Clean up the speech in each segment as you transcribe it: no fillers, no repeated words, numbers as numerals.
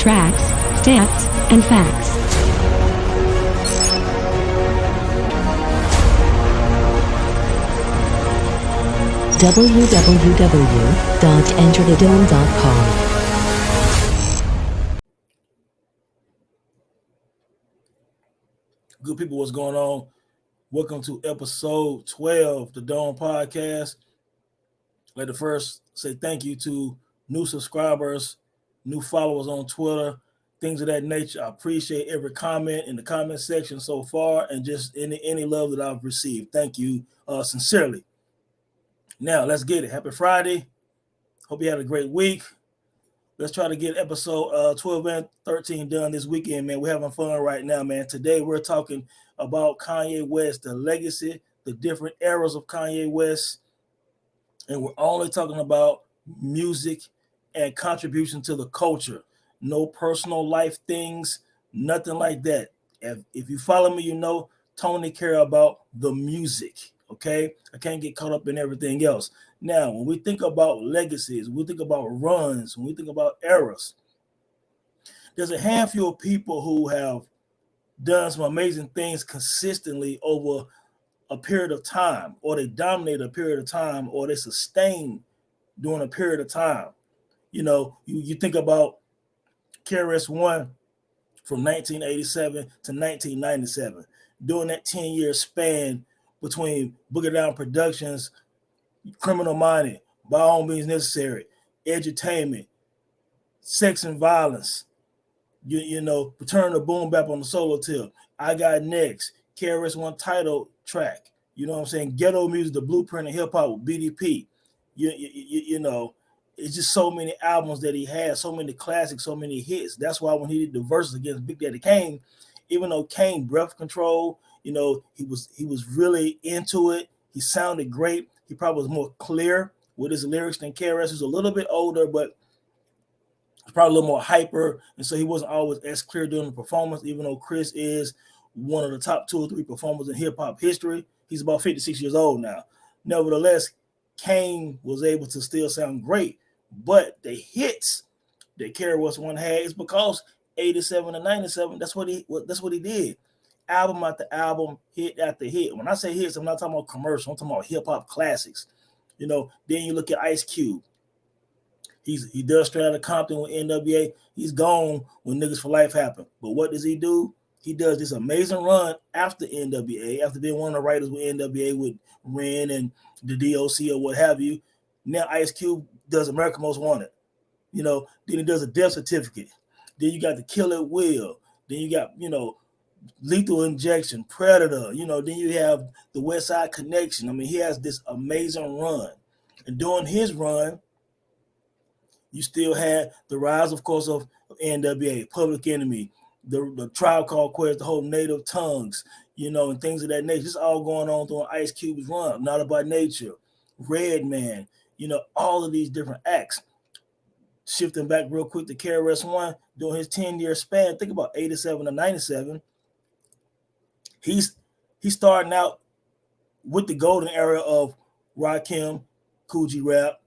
tracks, stats, and facts. www.enterthedome.com. Good people, what's going on? Welcome to episode 12 of the Dome Podcast. Let me first say thank you to new subscribers, new followers on Twitter, things of that nature. I appreciate every comment in the comment section so far and just any love that I've received. Thank you sincerely. Now, let's get it. Happy Friday. Hope you had a great week. Let's try to get episode 12 and 13 done this weekend, man. We're having fun right now, man. Today, we're talking about Kanye West, the legacy, the different eras of Kanye West. And we're only talking about music and contribution to the culture. No personal life things, nothing like that. If you follow me, you know Tony care about the music, okay? I can't get caught up in everything else. Now, when we think about legacies, we think about runs, when we think about eras, there's a handful of people who have done some amazing things consistently over a period of time, or they dominate a period of time, or they sustain during a period of time. You know, you think about KRS-One from 1987 to 1997. During that 10-year span between Boogie Down Productions, Criminal Minded, By All Means Necessary, Edutainment, Sex and Violence, you know, Return to Boom Bap on the solo tip, I Got Next, KRS-One title track, you know what I'm saying, Ghetto Music, The Blueprint of Hip Hop with BDP. You know, it's just so many albums that he had, so many classics, so many hits. That's why when he did the verses against Big Daddy Kane, even though Kane breath control, you know, he was really into it. He sounded great. He probably was more clear with his lyrics than KRS, who's a little bit older, but probably a little more hyper. And so he wasn't always as clear during the performance, even though Chris is one of the top 2 or 3 performers in hip hop history. He's about 56 years old now. Nevertheless, Kane was able to still sound great, but the hits that KRS-One had is because 87 and 97, that's what he did. Album after album, hit after hit. When I say hits, I'm not talking about commercial. I'm talking about hip hop classics. You know, then you look at Ice Cube. He does Straight Outta Compton with NWA. He's gone when Niggas for Life happened. But what does he do? He does this amazing run after NWA, after being one of the writers with NWA with Ren and the DOC or what have you. Now Ice Cube does America Most Wanted. You know, then he does a Death Certificate. Then you got the Kill at Will. Then you got, you know, Lethal Injection, Predator. You know, then you have the West Side Connection. I mean, he has this amazing run. And during his run, you still had the rise, of course, of NWA, Public Enemy, the Tribe Called Quest, the whole Native Tongues, you know, and things of that nature. It's all going on during Ice Cube's run. Not About Nature, Redman, you know, all of these different acts. Shifting back real quick to KRS-One, during his 10-year span, think about 87 to 97. He's starting out with the golden era of Rakim, Cool G Rap,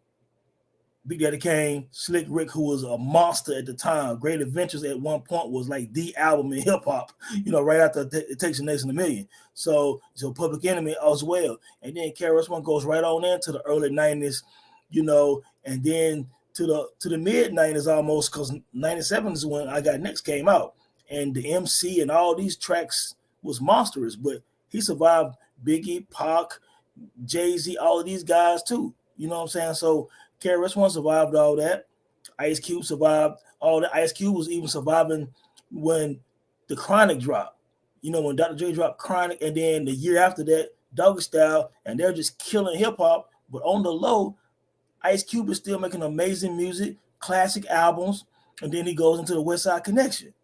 Big Daddy Kane, Slick Rick, who was a monster at the time. Great Adventures at one point was like the album in hip hop, you know, right after It Takes a Nation a Million. So Public Enemy as well. And then KRS-One goes right on into the early 90s, you know, and then to the mid 90s almost, because 97 is when I Got Next came out. And the MC and all these tracks was monstrous, but he survived Biggie, Pac, Jay-Z, all of these guys too. You know what I'm saying? So KRS-One survived all that. Ice Cube survived all that. Ice Cube was even surviving when the Chronic dropped. You know, when Dr. Dre dropped Chronic, and then the year after that, Doggy Style, and they're just killing hip hop. But on the low, Ice Cube is still making amazing music, classic albums, and then he goes into the West Side Connection.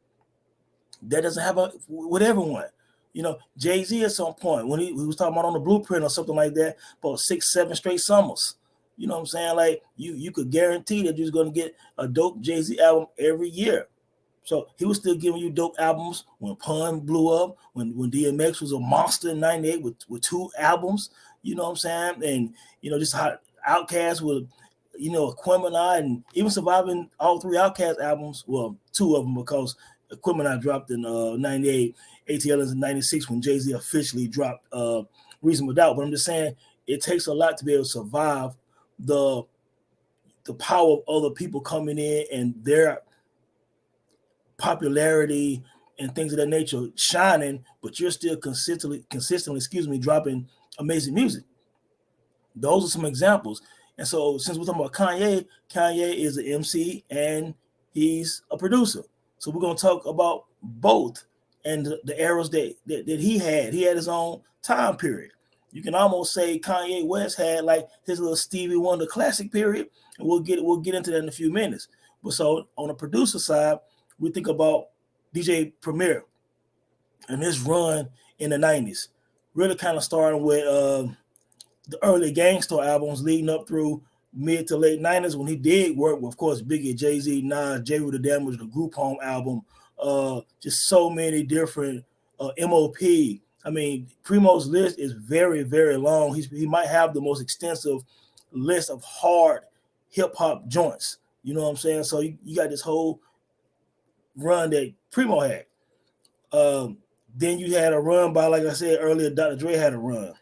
That doesn't happen with everyone. You know, Jay-Z at some point, when he was talking about On the Blueprint or something like that, about 6-7 straight summers. You know what I'm saying? Like, you could guarantee that you're going to get a dope Jay-Z album every year. So he was still giving you dope albums when Pun blew up, when DMX was a monster in 98 with 2 albums. You know what I'm saying? And, you know, just how Outkast with Aquemini, and even surviving all 3 Outkast albums. Well, 2 of them, because Aquemini dropped in 98, ATL is in 96 when Jay-Z officially dropped Reasonable Doubt. But I'm just saying, it takes a lot to be able to survive the power of other people coming in and their popularity and things of that nature shining, but you're still consistently, dropping amazing music. Those are some examples. And so, since we're talking about Kanye is an MC and he's a producer. So we're going to talk about both and the eras that he had. He had his own time period. You can almost say Kanye West had like his little Stevie Wonder classic period, and we'll get into that in a few minutes. But so on the producer side, we think about DJ Premier and his run in the 90s, really kind of starting with the early Gangsta albums leading up through mid to late 90s, when he did work with, of course, Biggie, Jay-Z, Nas, J. Rue the Damage, the Group Home album, just so many different MOP. I mean, Primo's list is very, very long. He might have the most extensive list of hard hip-hop joints. You know what I'm saying? So you got this whole run that Primo had. Then you had a run by, like I said earlier, Dr. Dre had a run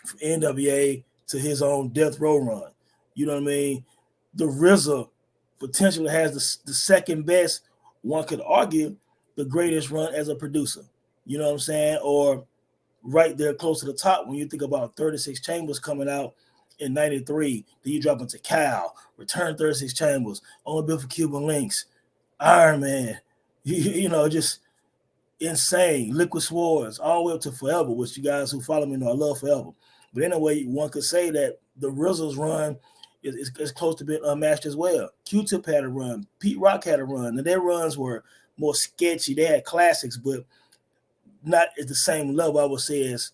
from NWA to his own Death Row run. You know what I mean? The RZA potentially has the second best, one could argue, the greatest run as a producer. You know what I'm saying? Or right there close to the top when you think about 36 Chambers coming out in 93. Then you drop into Cal, Return 36 Chambers, Only Built for Cuban Links, Iron Man, just insane. Liquid Swords, all the way up to Forever, which you guys who follow me know I love Forever. But anyway, one could say that the RZA's run is close to being unmatched as well. Q-Tip had a run. Pete Rock had a run. And their runs were more sketchy. They had classics, but not at the same level, I would say, as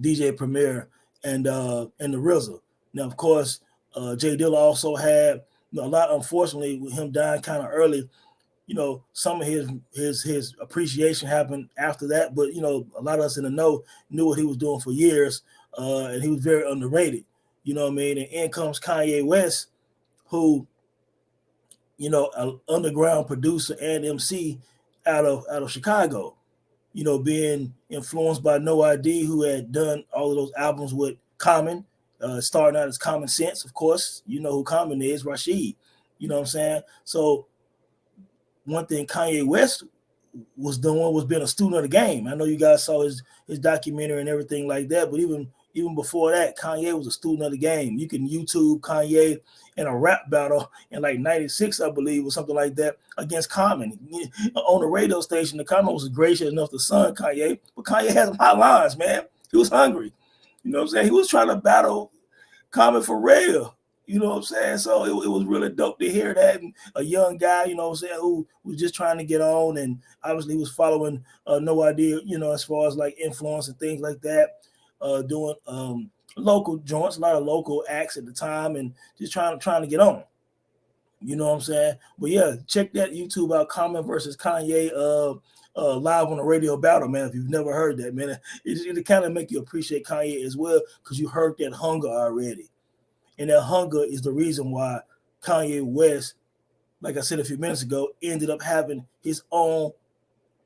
DJ Premier and the RZA. Now, of course, Jay Dilla also had a lot, unfortunately, with him dying kind of early. Some of his appreciation happened after that, but a lot of us in the know knew what he was doing for years, and he was very underrated. You know what I mean? And in comes Kanye West, who, an underground producer and MC out of Chicago. Being influenced by No ID, who had done all of those albums with Common, starting out as Common Sense, of course. You know who Common is, Rashid. You know what I'm saying? So one thing Kanye West was doing was being a student of the game. I know you guys saw his documentary and everything like that, but even before that, Kanye was a student of the game. You can YouTube Kanye in a rap battle in like 96, I believe, or something like that, against Common. On the radio station, the Common was gracious enough to son Kanye, but Kanye had some hot lines, man. He was hungry. You know what I'm saying? He was trying to battle Common for real. You know what I'm saying? So it was really dope to hear that. And a young guy, you know what I'm saying, who was just trying to get on, and obviously was following No Idea, as far as like influence and things like that, doing local joints, a lot of local acts at the time, and just trying to get on. You know what I'm saying? But yeah, check that YouTube out, Common versus Kanye live on the radio battle, man. If you've never heard that, man, it kind of make you appreciate Kanye as well, because you heard that hunger already. And that hunger is the reason why Kanye West, like I said a few minutes ago, ended up having his own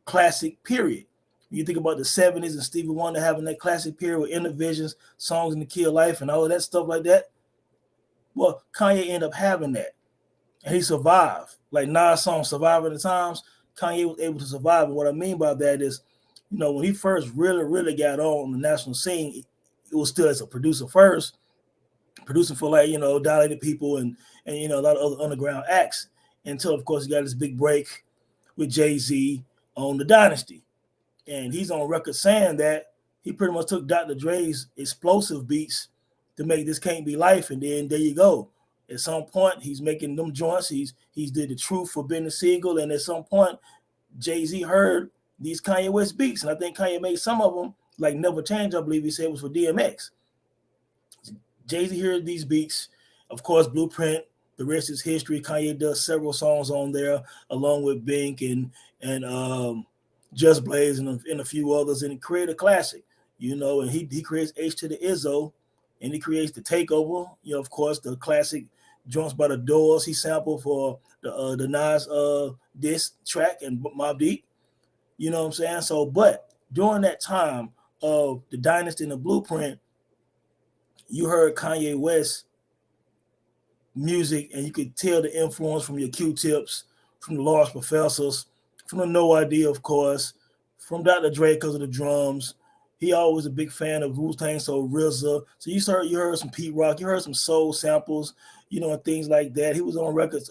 classic period. You think about the 70s and Stevie Wonder having that classic period with Inner Visions, Songs in the Key of Life, and all of that stuff like that. Well, Kanye ended up having that. And he survived. Like Nas' song, Surviving the Times, Kanye was able to survive. And what I mean by that is, when he first really, really got on the national scene, it was still as a producer first, producing for like, Dilated People and a lot of other underground acts, until, of course, he got his big break with Jay-Z on The Dynasty. And he's on record saying that he pretty much took Dr. Dre's explosive beats to make This Can't Be Life, and then there you go. At some point, he's making them joints. He's did The Truth for Benny Siegel, and at some point, Jay-Z heard these Kanye West beats, and I think Kanye made some of them, like Never Change, I believe he said was for DMX. Jay-Z heard these beats, of course, Blueprint, the rest is history. Kanye does several songs on there, along with Bink and Just Blaze and a few others, and he created a classic, and he creates H to the Izzo, and he creates The Takeover, of course, the classic Joints by the Doors. He sampled for the Nas diss track and Mobb Deep. You know what I'm saying? So, but during that time of the Dynasty and the Blueprint, you heard Kanye West music, and you could tell the influence from your Q-Tips, from the Large Professors, from the No Idea, of course, from Dr. Dre because of the drums. He always a big fan of Wu-Tang, so RZA. So you heard some Pete Rock, you heard some soul samples, and things like that. He was on records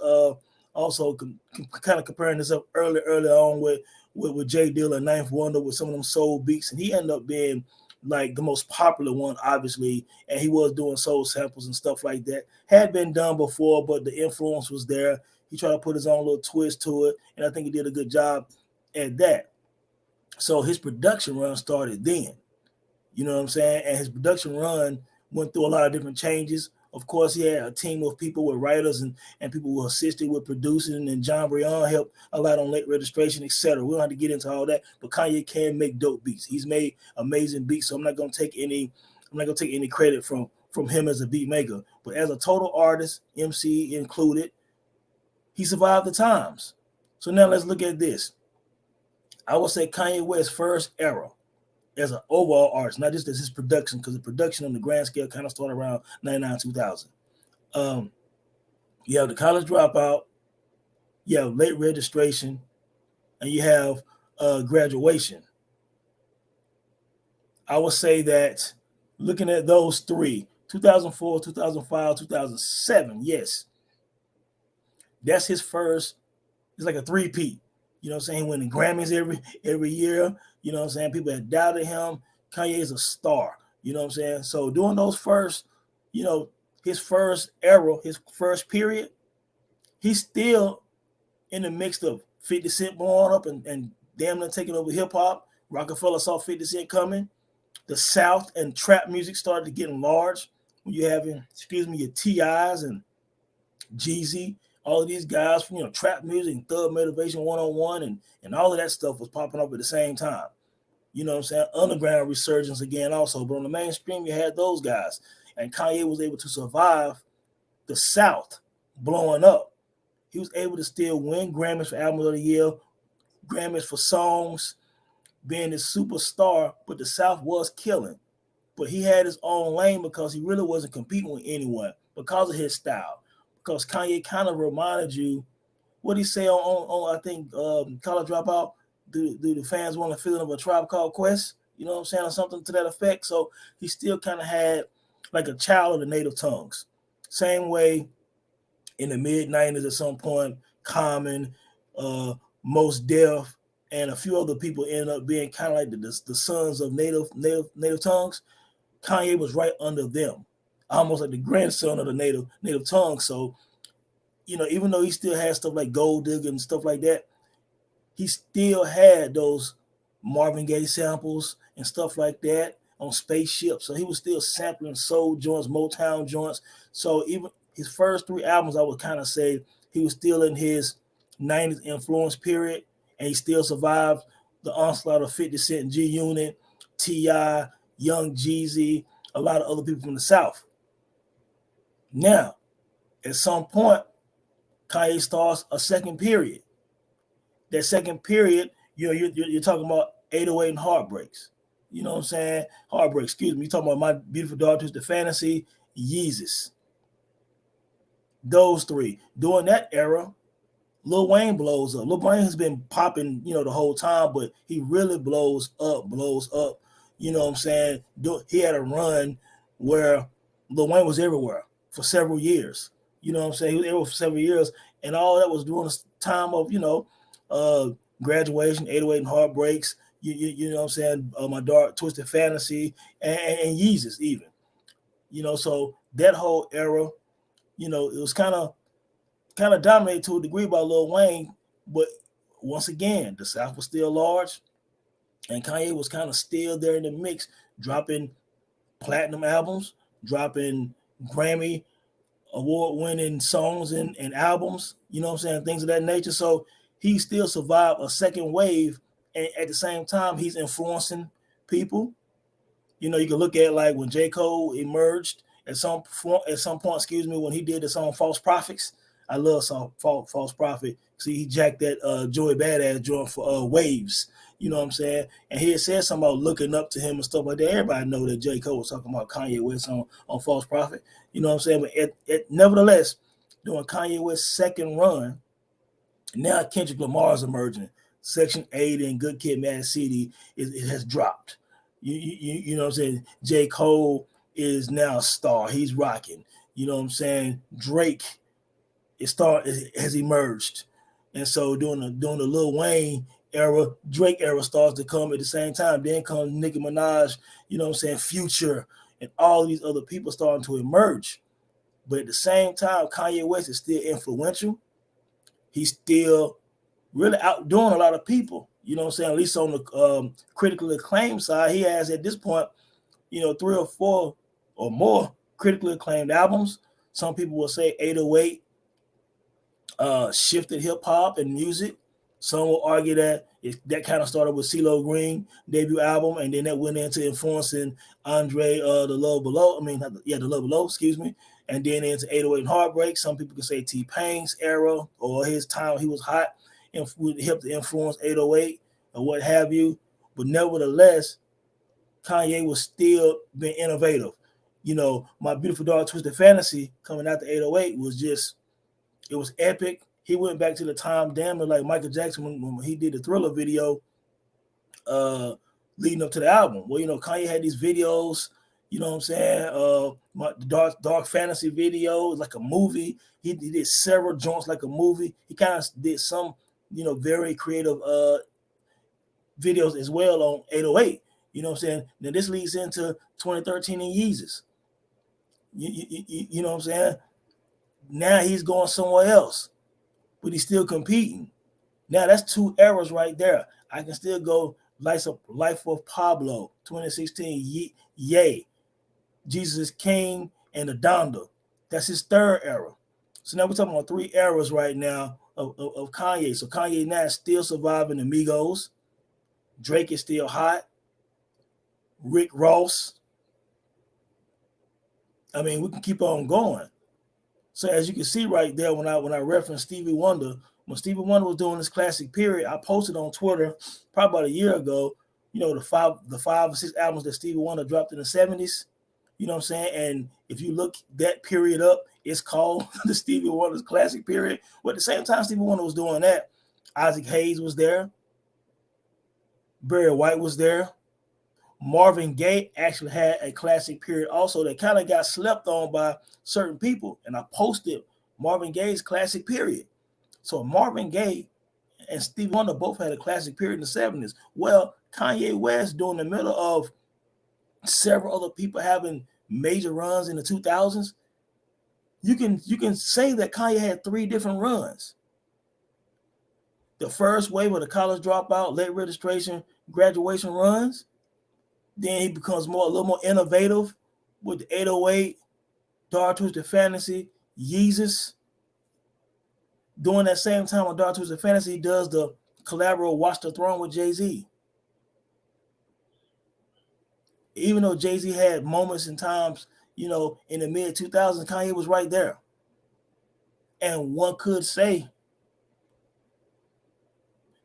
also kind of comparing this up early on with J Dilla and Ninth Wonder with some of them soul beats, and he ended up being like the most popular one, obviously, and he was doing soul samples and stuff like that. Had been done before, but the influence was there. He tried to put his own little twist to it, and I think he did a good job at that. So his production run started then. You know what I'm saying? And his production run went through a lot of different changes. Of course, he had a team of people with writers and people who assisted with producing, and John Brion helped a lot on Late Registration, etc. We don't have to get into all that, but Kanye can make dope beats. He's made amazing beats, so I'm not gonna take any credit from him as a beat maker. But as a total artist, MC included, he survived the times. So now let's look at this. I would say Kanye West's first era as an overall artist, not just as his production, because the production on the grand scale kind of started around 99, 2000. You have the College Dropout, you have Late Registration, and you have Graduation. I would say that looking at those three, 2004, 2005, 2007, yes, that's his first. It's like a three-peat. You know what I'm saying? He winning Grammys every year. You know what I'm saying? People had doubted him. Kanye is a star. You know what I'm saying? So during those first, his first era, his first period, he's still in the mix of 50 Cent blowing up and damn near taking over hip-hop. Rockefeller saw 50 Cent coming. The South and trap music started to get large. When you're having, your T.I.s and Jeezy, all of these guys from trap music and Thug Motivation 101 and all of that stuff was popping up at the same time. You know what I'm saying? Underground resurgence again also. But on the mainstream, you had those guys. And Kanye was able to survive the South blowing up. He was able to still win Grammys for Album of the Year, Grammys for songs, being this superstar, but the South was killing. But he had his own lane because he really wasn't competing with anyone because of his style. Because Kanye kind of reminded you, what he say on I think, College Dropout, do the fans want a feeling of a Tribe Called Quest? You know what I'm saying? Or something to that effect. So he still kind of had like a child of the native tongues. Same way in the mid-90s at some point, Common, Mos Def, and a few other people ended up being kind of like the sons of native tongues. Kanye was right under them, almost like the grandson of the native tongue. So, even though he still had stuff like Gold Digger and stuff like that, he still had those Marvin Gaye samples and stuff like that on Spaceship. So he was still sampling soul joints, Motown joints. So even his first three albums, I would kind of say he was still in his 90s influence period, and he still survived the onslaught of 50 Cent, G-Unit, T.I., Young Jeezy, a lot of other people from the South. Now, at some point, Kanye starts a second period. That second period, you're talking about 808 and Heartbreaks. You know what I'm saying? Heartbreaks, excuse me. You're talking about My Beautiful Dark Twisted Fantasy, Yeezus. Those three. During that era, Lil Wayne blows up. Lil Wayne has been popping, the whole time, but he really blows up. You know what I'm saying? He had a run where Lil Wayne was everywhere for several years. You know what I'm saying? He was everywhere for several years, and all that was during this time of, Graduation, 808 and Heartbreaks, you know what I'm saying? My Dark Twisted Fantasy, and Yeezus even. So that whole era, it was kind of dominated to a degree by Lil Wayne, but once again, the South was still large, and Kanye was kind of still there in the mix, dropping platinum albums, dropping Grammy award-winning songs and albums, you know what I'm saying, things of that nature. So he still survived a second wave, and at the same time, he's influencing people. You can look at like when J. Cole emerged at some point, when he did the song False Prophets. I love song False Prophet. See, he jacked that Joey Badass joint for Waves. You know what I'm saying? And he had said something about looking up to him and stuff like that. Everybody know that J. Cole was talking about Kanye West on False Prophet. You know what I'm saying? But nevertheless, during Kanye West's second run, now Kendrick Lamar's emerging. Section 8 and Good Kid, Mad City, it has dropped. You know what I'm saying? J. Cole is now a star. He's rocking. You know what I'm saying? Drake has emerged. And so during the Lil Wayne era, Drake era starts to come at the same time. Then comes Nicki Minaj, you know what I'm saying, Future, and all these other people starting to emerge. But at the same time, Kanye West is still influential. He's still really outdoing a lot of people. You know what I'm saying? At least on the critically acclaimed side, he has at this point, 3 or 4 or more critically acclaimed albums. Some people will say 808 shifted hip hop and music. Some will argue that that kind of started with CeeLo Green debut album, and then that went into influencing Andre The Love Below. The Love Below, excuse me, and then into 808 and Heartbreak. Some people can say T-Pain's era or his time he was hot and helped to influence 808 or what have you. But nevertheless, Kanye was still being innovative. My Beautiful Dark Twisted Fantasy coming out to 808 was just, it was epic. He went back to the time damn like Michael Jackson when he did the Thriller video leading up to the album. Well, Kanye had these videos, you know what I'm saying? The dark fantasy video, like a movie. He did several joints like a movie. He kind of did some, very creative videos as well on 808. You know what I'm saying? Now this leads into 2013 and Yeezus. You know what I'm saying? Now he's going somewhere else, but he's still competing. Now that's 2 eras right there. I can still go Life of Pablo, 2016, Yay, Jesus is King, and Donda. That's his 3rd era. So now we're talking about 3 eras right now of Kanye. So Kanye now is still surviving Amigos. Drake is still hot. Rick Ross. We can keep on going. So as you can see right there, when I referenced Stevie Wonder, when Stevie Wonder was doing this classic period, I posted on Twitter probably about a year ago, the 5 or 6 albums that Stevie Wonder dropped in the 70s. You know what I'm saying? And if you look that period up, it's called the Stevie Wonder's classic period. But at the same time Stevie Wonder was doing that, Isaac Hayes was there. Barry White was there. Marvin Gaye actually had a classic period also that kind of got slept on by certain people. And I posted Marvin Gaye's classic period. So Marvin Gaye and Stevie Wonder both had a classic period in the 70s. Well, Kanye West, during the middle of several other people having major runs in the 2000s, you can say that Kanye had 3 different runs. The first wave of the college dropout, late registration, graduation runs. Then he becomes a little more innovative with the 808, Dark Twisted Fantasy, Yeezus. During that same time on Dark Twisted Fantasy, he does the collaborative Watch the Throne with Jay-Z. Even though Jay-Z had moments and times, in the mid-2000s, Kanye was right there. And one could say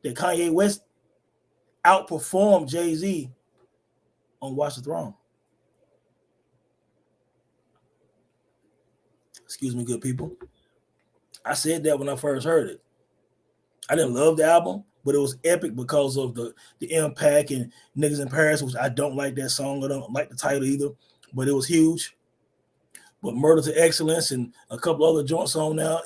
that Kanye West outperformed Jay-Z on Watch the Throne. Excuse me, good people. I said that when I first heard it. I didn't love the album, but it was epic because of the impact and Niggas in Paris, which I don't like that song. I don't like the title either, but it was huge. But Murder to Excellence and a couple other joints on now.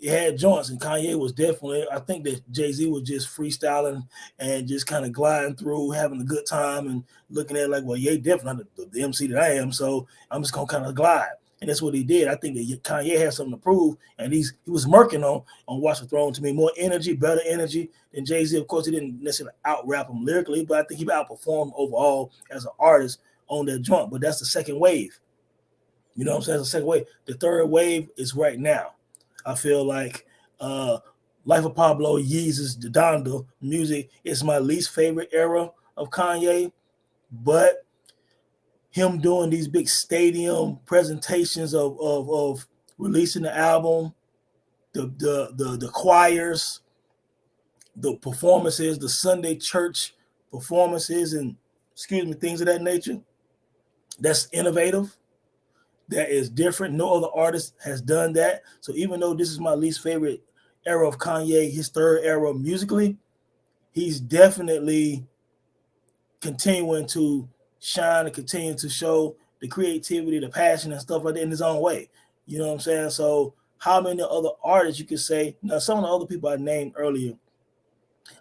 It had joints, and Kanye was definitely, I think that Jay-Z was just freestyling and just kind of gliding through, having a good time and looking at it like, well, yeah, definitely not the MC that I am, so I'm just going to kind of glide. And that's what he did. I think that Kanye had something to prove, and he was murking on Watch the Throne. To me, more energy, better energy than Jay-Z. Of course, he didn't necessarily out-rap him lyrically, but I think he outperformed overall as an artist on that joint. But that's the second wave. You know what I'm saying? That's the second wave. The third wave is right now. I feel like Life of Pablo, Yeezus, Donda music is my least favorite era of Kanye, but him doing these big stadium presentations of releasing the album, the choirs, the performances, the Sunday church performances, and things of that nature. That's innovative. That is different. No other artist has done that. So even though this is my least favorite era of Kanye, his third era musically, he's definitely continuing to shine and continue to show the creativity, the passion, and stuff like that in his own way. You know what I'm saying? So how many other artists you could say? Now, some of the other people I named earlier,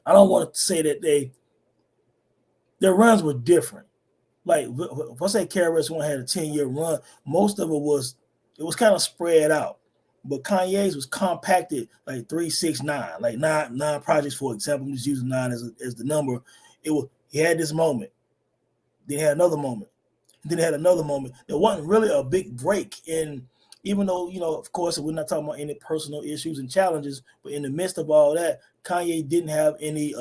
I don't want to say that their runs were different. Like if I say KRS-One had a 10-year run, most of it was kind of spread out. But Kanye's was compacted like 3-6-9, like nine projects, for example. I'm just using 9 as the number. He had this moment, then he had another moment, then he had another moment. There wasn't really a big break in, even though, of course, we're not talking about any personal issues and challenges, but in the midst of all that, Kanye didn't have any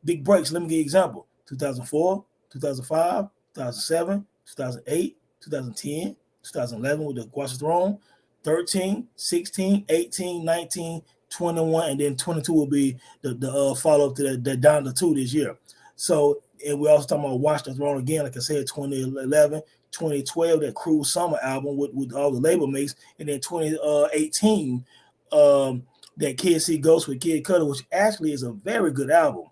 big breaks. Let me give you an example. 2004, 2005, 2007, 2008, 2010, 2011 with the Watch the Throne, 13, 16, 18, 19, 21, and then 22 will be the follow-up to the Down to 2 this year. So, and we also talking about Watch the Throne again, like I said, 2011, 2012, that Cruel Summer album with all the label mates, and then 2018, that Kid See Ghost with Kid Cudi, which actually is a very good album.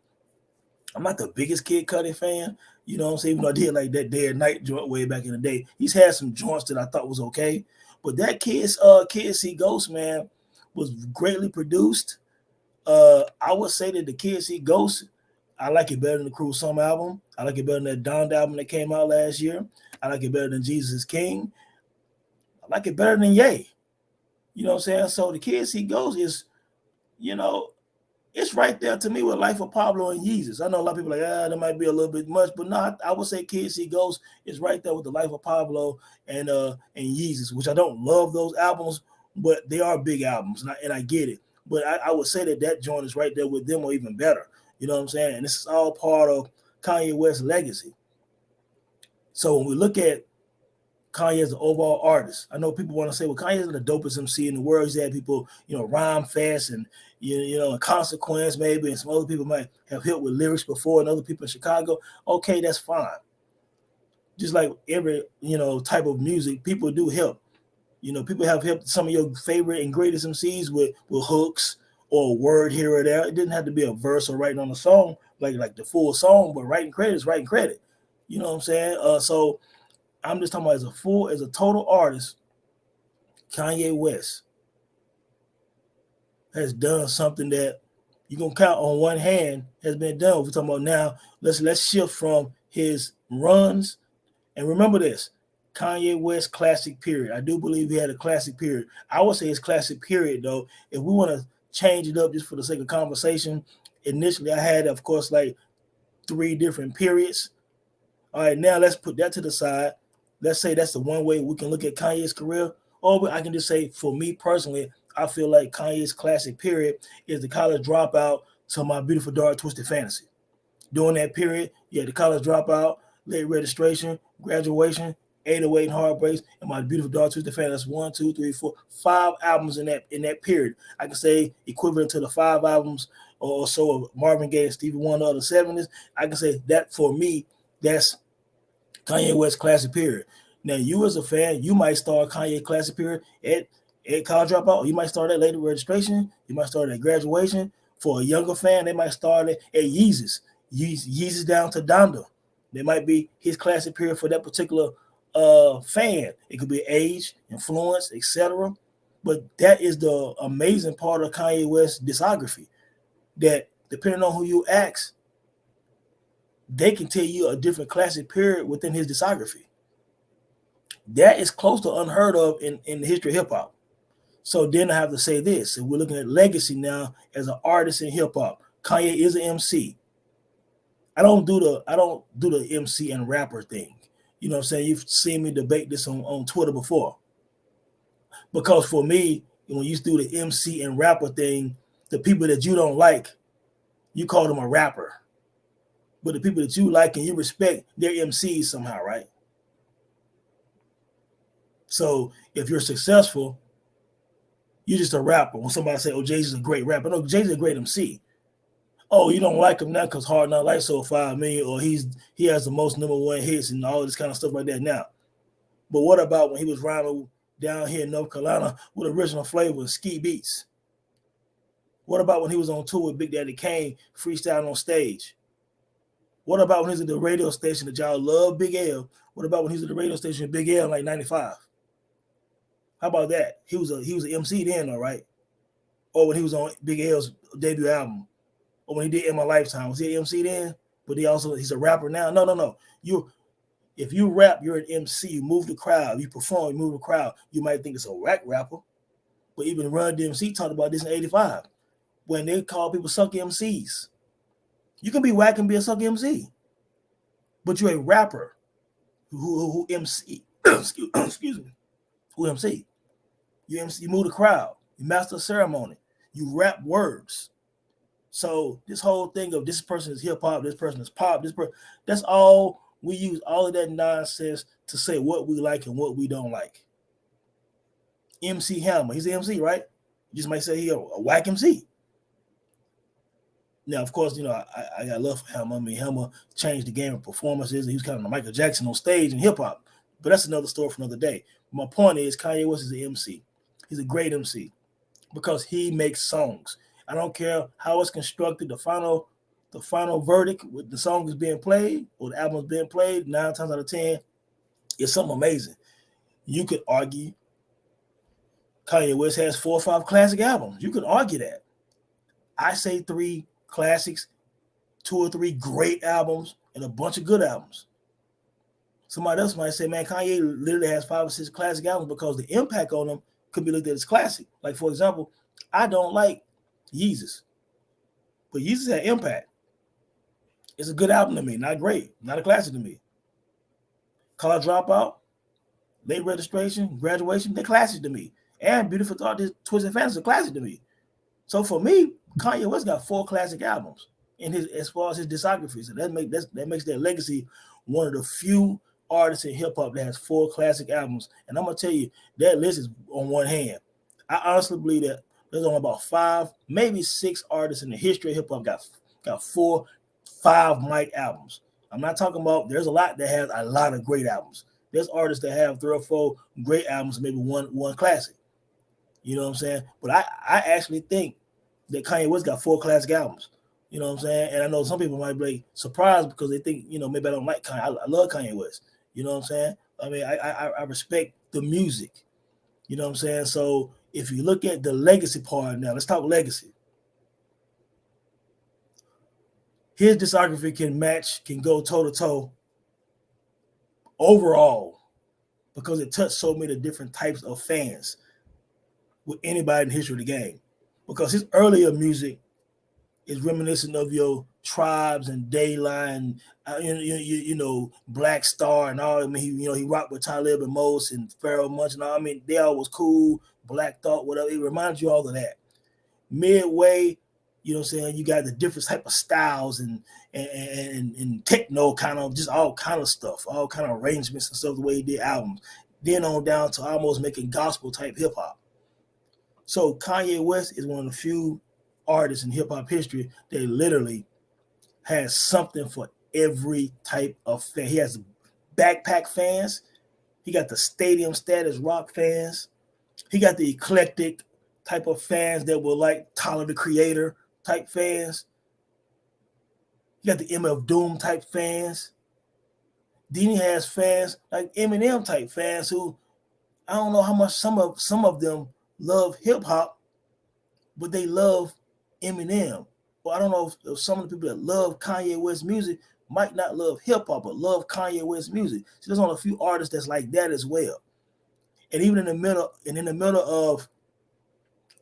I'm not the biggest Kid Cudi fan, you know what I'm saying? Even though I did like that Day and Night joint way back in the day. He's had some joints that I thought was okay. But that Kid See Ghost, man, was greatly produced. I would say that the Kid See Ghost, I like it better than the Cruel Summer album. I like it better than that Donda album that came out last year. I like it better than Jesus is King. I like it better than Ye. You know what I'm saying? So the Kid See Ghost is, it's right there to me with Life of Pablo and Yeezus. I know a lot of people are like, that might be a little bit much, but no, I would say Kid See Ghost is right there with the Life of Pablo and Yeezus, which I don't love those albums, but they are big albums, and I get it. But I would say that joint is right there with them or even better. You know what I'm saying? And this is all part of Kanye West's legacy. So when we look at Kanye as the overall artist, I know people want to say, well, Kanye is the dopest MC in the world. He's had people, rhyme fast and, a Consequence maybe, and some other people might have hit with lyrics before, and other people in Chicago. Okay, that's fine. Just like every, type of music, people do help. People have helped some of your favorite and greatest MCs with hooks or a word here or there. It didn't have to be a verse or writing on a song, like the full song, but writing credit is writing credit. You know what I'm saying? So I'm just talking about as a total artist, Kanye West has done something that you can count on one hand has been done. We're talking about now, let's shift from his runs. And remember this, Kanye West classic period. I do believe he had a classic period. I would say his classic period, though, if we want to change it up just for the sake of conversation, initially I had, of course, like 3 different periods. All right, now let's put that to the side. Let's say that's the one way we can look at Kanye's career. Or I can just say, for me personally, I feel like Kanye's classic period is the college dropout to My Beautiful Dark Twisted Fantasy. During that period, you had the college dropout, late registration, graduation, 808 Heartbreaks, and My Beautiful Dark Twisted Fantasy. That's 1, 2, 3, 4, 5 albums in that period. I can say equivalent to the 5 albums or so of Marvin Gaye and Stevie Wonder of the 70s. I can say that for me, that's Kanye West classic period. Now, you as a fan, you might start Kanye classic period at college dropout. You might start at later registration. You might start at graduation. For a younger fan, they might start at Yeezus. Yeezus down to Donda. There might be his classic period for that particular fan. It could be age, influence, etc. But that is the amazing part of Kanye West's discography, that depending on who you ask, they can tell you a different classic period within his discography. That is close to unheard of in the history of hip-hop. So then I have to say this. If we're looking at legacy now as an artist in hip-hop, Kanye is an MC. I don't do the MC and rapper thing. You know what I'm saying? You've seen me debate this on Twitter before. Because for me, when you do the MC and rapper thing, the people that you don't like, you call them a rapper. But the people that you like and you respect, they're MCs somehow, right? So if you're successful, you're just a rapper. When somebody say, "Oh, Jay-Z's a great rapper," no, Jay-Z's a great MC. Oh, you don't like him now because Hard Not Life sold 5 million, or he has the most #1 hits and all this kind of stuff like that now. But what about when he was rhyming down here in North Carolina with original flavor and ski beats? What about when he was on tour with Big Daddy Kane, freestyling on stage? What about when he was at the radio station that y'all love, Big L? What about when he was at the radio station with Big L in like 95? How about that? He was an MC then, all right? Or when he was on Big L's debut album, or when he did In My Lifetime, was he an MC then? But he's a rapper now. No. If you rap, you're an MC. You move the crowd. You perform, you move the crowd. You might think it's a whack rapper, but even Run DMC talked about this in '85 when they call people suck MCs. You can be whack and be a suck MC, but you're a rapper who MC. excuse me. Who MC? You MC. You move the crowd. You master the ceremony. You rap words. So this whole thing of this person is hip hop, this person is pop, that's all we use, all of that nonsense to say what we like and what we don't like. MC Hammer, he's an MC, right? You just might say he's a whack MC. Now, of course, I got love for Hammer. I mean, Hammer changed the game of performances. He was kind of like Michael Jackson on stage in hip hop. But that's another story for another day. My point is Kanye West is an MC. He's a great MC because he makes songs. I don't care how it's constructed. The final verdict with the song is being played or the album is being played 9 times out of 10, it's something amazing. You could argue Kanye West has 4 or 5 classic albums. You could argue that. I say 3 classics, 2 or 3 great albums, and a bunch of good albums. Somebody else might say, man, Kanye literally has 5 or 6 classic albums because the impact on them could be looked at as classic. Like, for example, I don't like Yeezus, but Yeezus had impact. It's a good album to me, not great, not a classic to me. College Dropout, Late Registration, Graduation, they're classic to me. And Beautiful Thought, Twisted Fantasy, a classic to me. So for me, Kanye West got 4 classic albums in as far as his discography. So that makes that legacy one of the few artists in hip hop that has 4 classic albums. And I'm gonna tell you, that list is on one hand. I honestly believe that there's only about 5, maybe 6 artists in the history of hip hop got 4, 5 mic albums. I'm not talking about, there's a lot that has a lot of great albums. There's artists that have 3 or 4 great albums, maybe one classic. You know what I'm saying? But I actually think that Kanye West got 4 classic albums. You know what I'm saying? And I know some people might be surprised because they think, maybe I don't like Kanye. I love Kanye West. You know what I'm saying? I mean, I respect the music. You know what I'm saying? So if you look at the legacy part now, let's talk legacy. His discography can go toe-to-toe overall because it touched so many different types of fans with anybody in the history of the game. Because his earlier music is reminiscent of your Tribes and Dayline, Black Star and all. I mean, he rocked with Talib and Mos and Pharoah Monch and all. I mean, they all was cool, Black Thought, whatever. It reminds you all of that. Midway, you know what I'm saying? You got the different type of styles and techno kind of, just all kind of stuff, all kind of arrangements and stuff, the way he did albums. Then on down to almost making gospel type hip hop. So Kanye West is one of the few artists in hip hop history that literally has something for every type of fan. He has backpack fans. He got the stadium status rock fans. He got the eclectic type of fans that were like Tyler the Creator type fans. He got the MF Doom type fans. Then he has fans like Eminem type fans who, I don't know how much some of them love hip hop, but they love Eminem. Well, I don't know if some of the people that love Kanye West music might not love hip hop, but love Kanye West music. So there's only a few artists that's like that as well. And even in the middle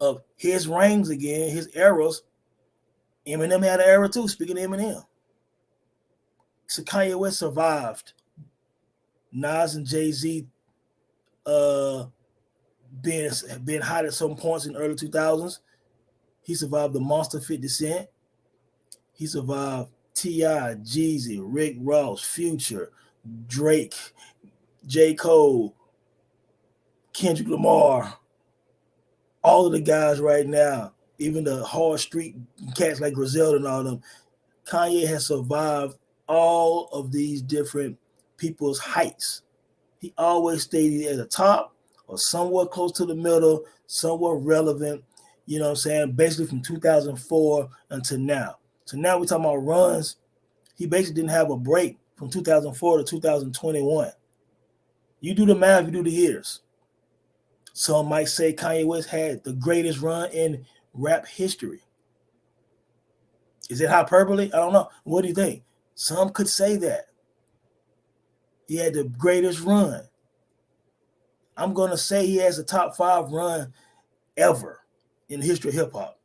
of his reigns again, his eras, Eminem had an era too. Speaking of Eminem, so Kanye West survived Nas and Jay-Z being hot at some points in the early 2000s. He survived the Monster 50 Cent. He survived T.I., Jeezy, Rick Ross, Future, Drake, J. Cole, Kendrick Lamar, all of the guys right now, even the hard street cats like Griselda and all them, Kanye has survived all of these different people's heights. He always stayed at the top or somewhere close to the middle, somewhere relevant, you know what I'm saying, basically from 2004 until now. So now we're talking about runs. He basically didn't have a break from 2004 to 2021. You do the math, you do the years. Some might say Kanye West had the greatest run in rap history. Is it hyperbole? I don't know. What do you think? Some could say that. He had the greatest run. I'm going to say he has a top 5 run ever in the history of hip hop.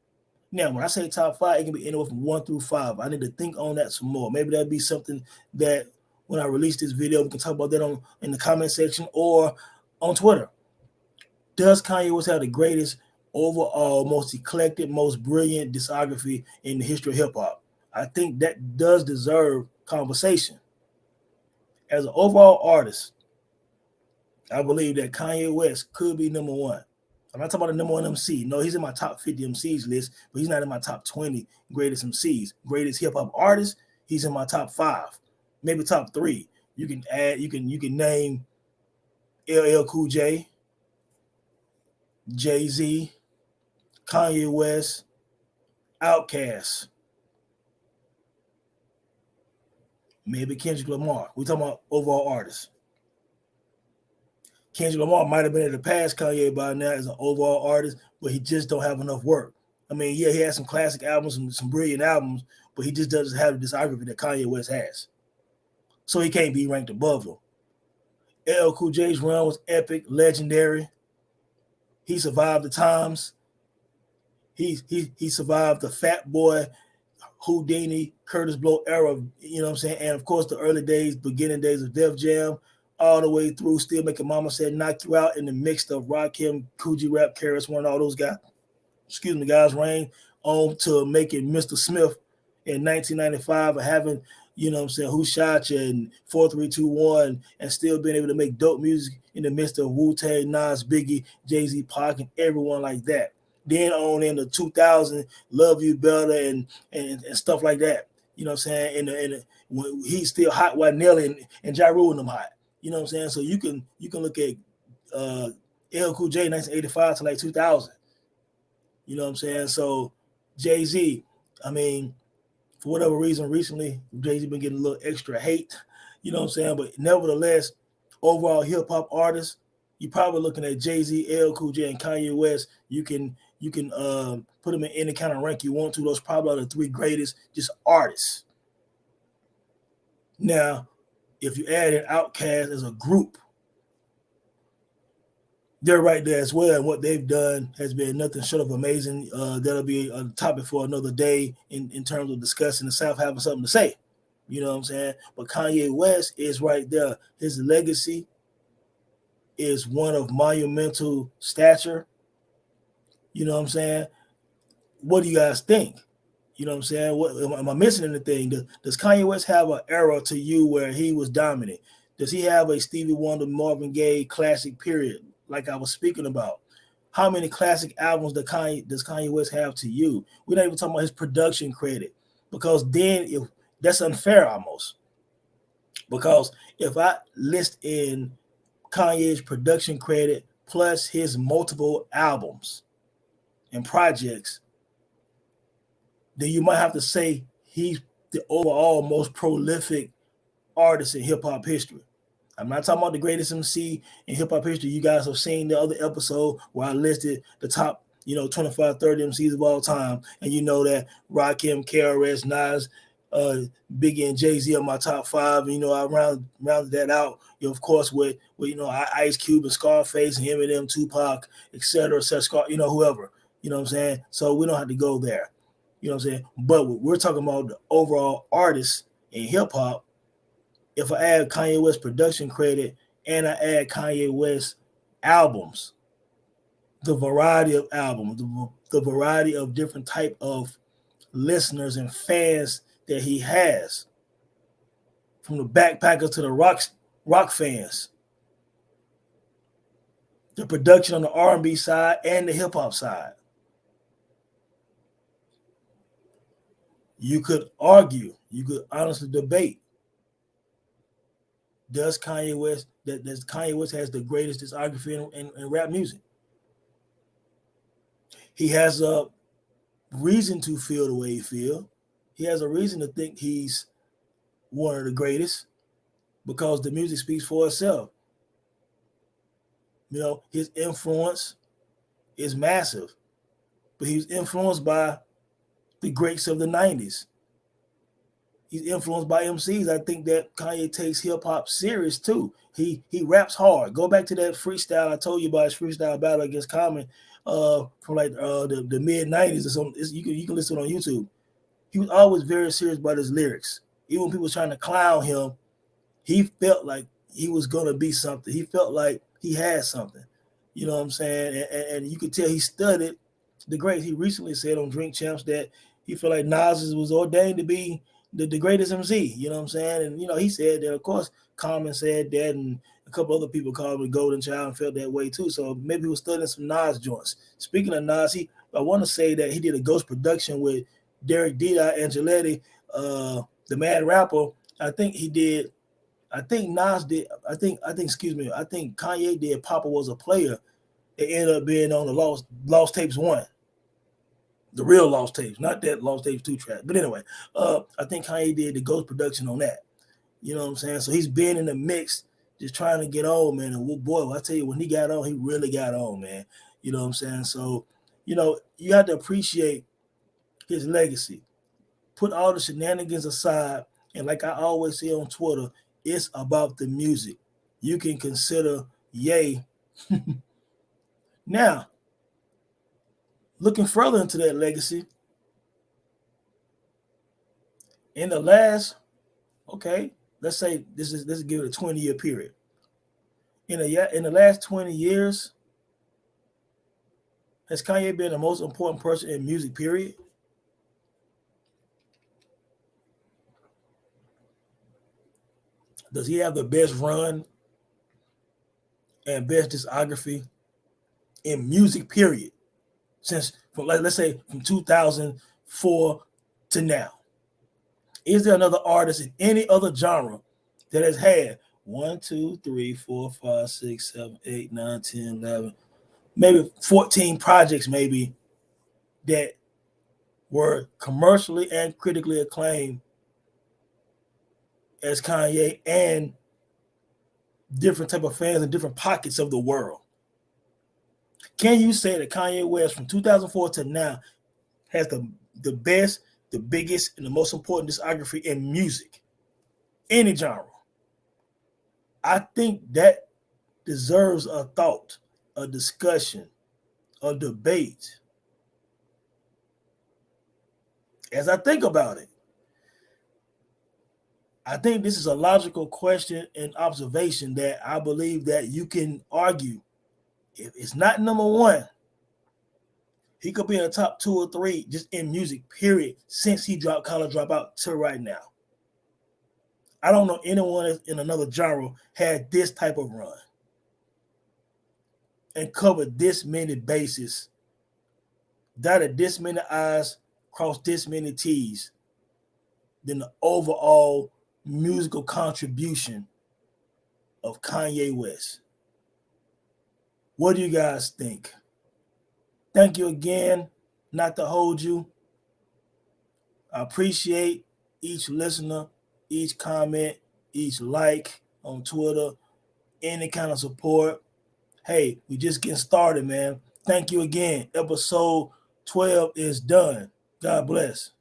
Now, when I say top 5, it can be anywhere from 1 through 5. I need to think on that some more. Maybe that'll be something that when I release this video, we can talk about that in the comment section or on Twitter. Does Kanye West have the greatest overall, most eclectic, most brilliant discography in the history of hip hop? I think that does deserve conversation. As an overall artist, I believe that Kanye West could be number 1. I'm not talking about the number 1 MC. No, he's in my top 50 MCs list, but he's not in my top 20 greatest MCs. Greatest hip hop artist, he's in my top 5, maybe top 3. You can add, you can name LL Cool J, Jay-Z, Kanye West, Outkast, maybe Kendrick Lamar. We're talking about overall artists. Kendrick Lamar might have been able to pass Kanye by now as an overall artist, but he just don't have enough work. I mean, yeah, he has some classic albums and some brilliant albums, but he just doesn't have the discography that Kanye West has. So he can't be ranked above him. LL Cool J's run was epic, legendary. He survived the times. He survived the Fat Boy, Houdini, Curtis Blow era, you know what I'm saying? And of course, the early days, beginning days of Def Jam, all the way through, still making Mama Said Knock You Out in the mix of Rakim, Coogee Rap, Karis One, all those guys reign on to making Mr. Smith in 1995 and having, you know what I'm saying, Who Shot You and 4321 and still being able to make dope music in the midst of Wu-Tang, Nas, Biggie, Jay-Z, Pac, and everyone like that. Then on in the 2000, Love You Better and stuff like that. You know what I'm saying? And when he's still hot while Nelly and Ja Rule and them hot. You know what I'm saying? So you can look at LL Cool J 1985 to like 2000. You know what I'm saying? So Jay-Z, I mean, for whatever reason, recently Jay-Z been getting a little extra hate. You know what I'm saying? But nevertheless, overall hip hop artists, you're probably looking at Jay-Z, LL Cool J, and Kanye West. You can put them in any kind of rank you want to. Those probably are the 3 greatest just artists. Now, if you add an Outkast as a group, they're right there as well. And what they've done has been nothing short of amazing. That'll be a topic for another day in terms of discussing the South having something to say. You know what I'm saying? But Kanye West is right there. His legacy is one of monumental stature. You know what I'm saying? What do you guys think? You know what I'm saying? What am I missing anything? Does Kanye West have an era to you where he was dominant? Does he have a Stevie Wonder, Marvin Gaye classic period like I was speaking about? How many classic albums does Kanye West have to you? We're not even talking about his production credit, because then if that's unfair almost. Because if I list in Kanye's production credit plus his multiple albums and projects, then you might have to say he's the overall most prolific artist in hip-hop history. I'm not talking about the greatest MC in hip-hop history. You guys have seen the other episode where I listed the top, 25, 30 MCs of all time, and you know that Rakim, KRS, Nas, Biggie, and Jay-Z are my top 5. And, I rounded that out, of course, with Ice Cube and Scarface and Eminem, Tupac, etc., whoever. You know what I'm saying? So we don't have to go there. You know what I'm saying? But we're talking about the overall artists in hip hop. If I add Kanye West production credit and I add Kanye West albums, the variety of albums, the variety of different type of listeners and fans that he has, from the backpackers to the rock fans, the production on the R&B side and the hip hop side. You could argue, you could honestly debate. Does Kanye West has the greatest discography in rap music? He has a reason to feel the way he feels. He has a reason to think he's one of the greatest because the music speaks for itself. You know, his influence is massive, but he was influenced by the greats of the 90s. He's influenced by MCs. I think that Kanye takes hip hop serious too. He raps hard. Go back to that freestyle I told you about, his freestyle battle against Common from like the mid 90s or something. You can listen on YouTube. He was always very serious about his lyrics. Even when people were trying to clown him, he felt like he was gonna be something. He felt like he had something. You know what I'm saying? And you could tell he studied the greats. He recently said on Drink Champs that he felt like Nas was ordained to be the greatest MC. You know what I'm saying? And, you know, he said that, of course, Common said that, and a couple other people called him the Golden Child and felt that way too. So maybe he was studying some Nas joints. Speaking of Nas, I want to say that he did a ghost production with Derek Dida Angeletti, the Mad Rapper. I think Kanye did Papa Was a Player. It ended up being on the Lost Tapes 1. The real Lost Tapes, not that Lost Tapes 2 track. But anyway, I think Kanye did the ghost production on that. You know what I'm saying? So he's been in the mix, just trying to get on, man. And boy, I tell you, when he got on, he really got on, man. You know what I'm saying? So, you know, you have to appreciate his legacy. Put all the shenanigans aside, and like I always say on Twitter, it's about the music. You can consider Ye. Now, looking further into that legacy, in the last, let's say this is give it a 20-year period. In the last 20 years, has Kanye been the most important person in music, period? Does he have the best run and best discography in music, period? Since, let's say, from 2004 to now. Is there another artist in any other genre that has had 1, 2, 3, 4, 5, 6, 7, 8, 9, 10, 11, maybe 14 projects maybe that were commercially and critically acclaimed as Kanye and different type of fans in different pockets of the world? Can you say that Kanye West from 2004 to now has the best, the biggest, and the most important discography in music, any genre? I think that deserves a thought, a discussion, a debate. As I think about it, I think this is a logical question and observation that I believe that you can argue. If it's not number one, he could be in the top 2 or 3 just in music, period, since he dropped College Dropout to right now. I don't know anyone in another genre had this type of run and covered this many bases, dotted this many I's, crossed this many T's than the overall musical contribution of Kanye West. What do you guys think? Thank you again. Not to hold you. I appreciate each listener, each comment, each like on Twitter, any kind of support. Hey, we just getting started, man. Thank you again. Episode 12 is done. God bless.